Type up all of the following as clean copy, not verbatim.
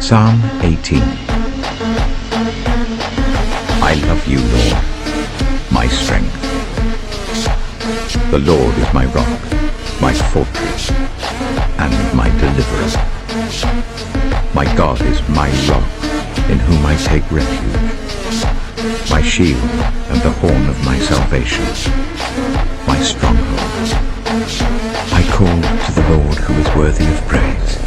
Psalm 18. I love you, Lord, my strength. The Lord is my rock, my fortress, and my deliverer. My God is my rock, in whom I take refuge, my shield and the horn of my salvation, my stronghold. I called to the Lord who is worthy of praise,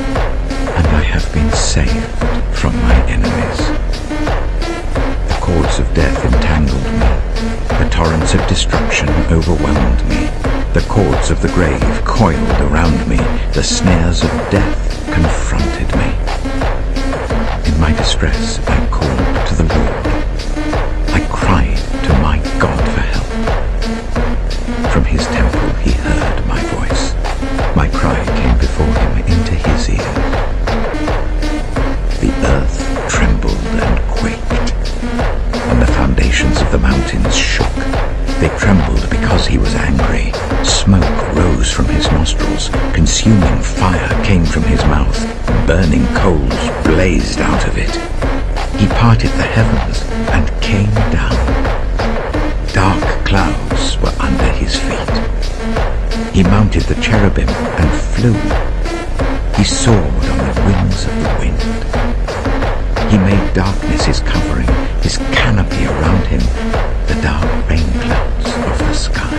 and I have been saved from my enemies. The cords of death entangled me, the torrents of destruction overwhelmed me, the cords of the grave coiled around me, the snares of death confronted me. In my distress I called to the Lord. I cried to my God for help. From his temple he heard my voice. My cry came before him into his ears. The earth trembled and quaked, and the foundations of the mountains shook. They trembled because he was angry. Smoke rose from his nostrils. Consuming fire came from his mouth. Burning coals blazed out of it. He parted the heavens and came down. Dark clouds were under his feet. He mounted the cherubim and flew. He soared on the wings of the wind. He made darkness his covering, his canopy around him, the dark rain clouds of the sky.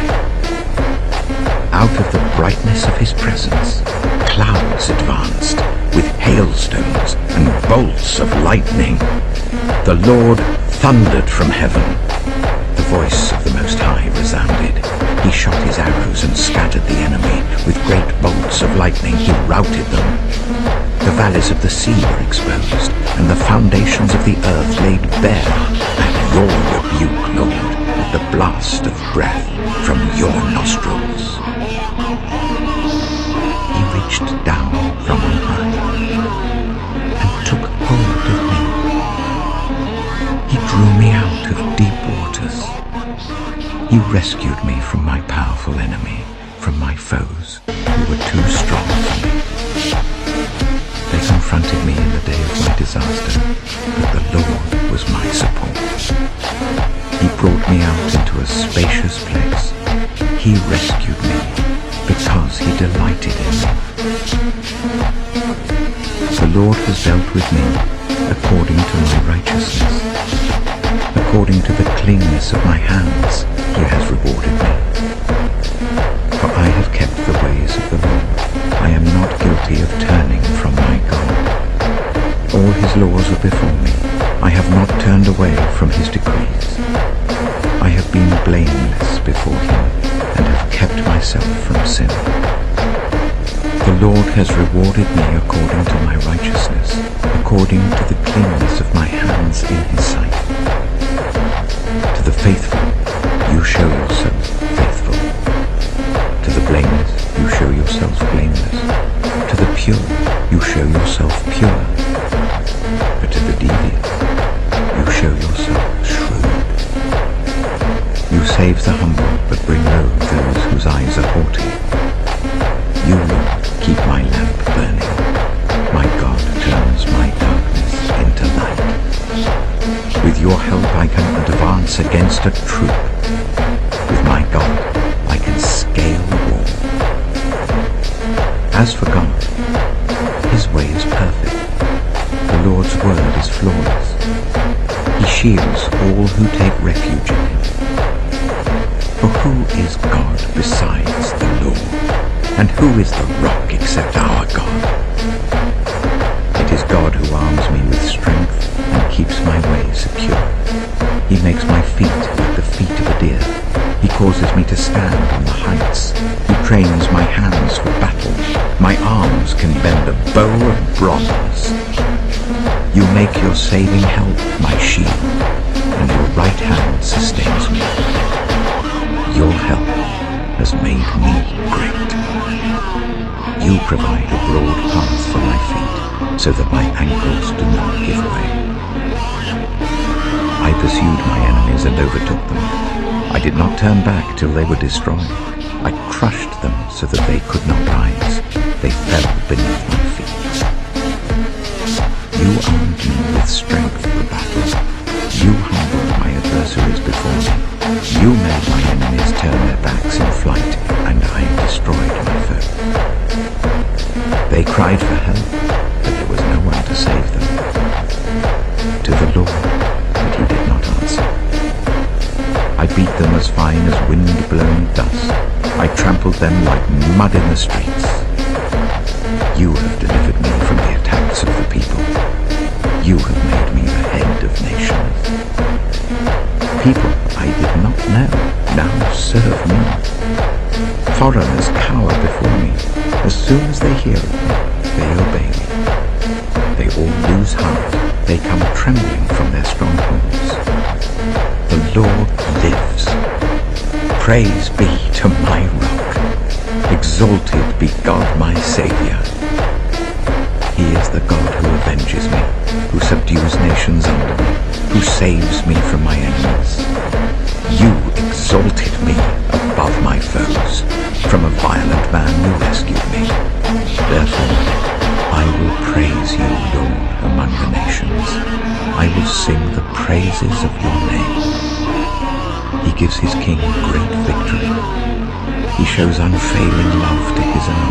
Out of the brightness of his presence, clouds advanced with hailstones and bolts of lightning. The Lord thundered from heaven. The voice of the Most High resounded. He shot his arrows and scattered the enemy. With great bolts of lightning he routed them. The valleys of the sea were exposed, and the foundations of the earth laid bare at your rebuke, Lord, at the blast of breath from your nostrils. He reached down from on high and took hold of me. He drew me out of deep waters. He rescued me from my powerful enemy, from my foes who were too strong for me. They confronted me in the day of my disaster, but the Lord was my support. He brought me out into a spacious place. He rescued me because he delighted in me. The Lord has dealt with me according to my righteousness. According to the cleanness of my hands, he has rewarded me. For I have kept the ways of the Lord. I am not guilty of turning from my God. All his laws are before me. I have not turned away from his decrees. I have been blameless before him and have kept myself from sin. The Lord has rewarded me according to my righteousness, according to the cleanness of my hands in his sight. To the faithful, you show yourself faithful. To the blameless, you show yourself blameless. To the pure, you show yourself pure. But to the devious, you show yourself shrewd. You save the humble, but bring low those whose eyes are haughty. You, Lord, keep my lamp burning. My God turns my darkness into light. With your help I can advance against a troop. With my God I can scale the wall. As for God, his way is perfect. The Lord's word is flawless. He shields all who take refuge in him. For who is God besides the Lord? And who is the rock except our God? It is God who arms me with strength and keeps my way secure. He makes my feet like the feet of a deer. He causes me to stand on the heights. He trains my hands for battle. My arms can bend a bow of bronze. You make your saving help my shield, and your right hand sustains me. Your help has made me great. You provide a broad path for my feet, so that my ankles do not give way. I pursued my enemies and overtook them. I did not turn back till they were destroyed. I crushed them so that they could not rise. They fell beneath my feet. They cried for help, but there was no one to save them. To the Lord, but he did not answer. I beat them as fine as wind-blown dust. I trampled them like mud in the streets. You have delivered me from the attacks of the people. You have made me the head of nations. People I did not know now serve me. Foreigners cower before me. As soon as they hear of me, they obey me. They all lose heart. They come trembling from their strongholds. The Lord lives. Praise be to my rock. Exalted be God my Saviour. He is the God who avenges me, who subdues nations under me, who saves me from my enemies. You exalted me above my foes. From a violent man you rescued me. Therefore, I will praise you, Lord, among the nations. I will sing the praises of your name. He gives his king great victory. He shows unfailing love to his anointed.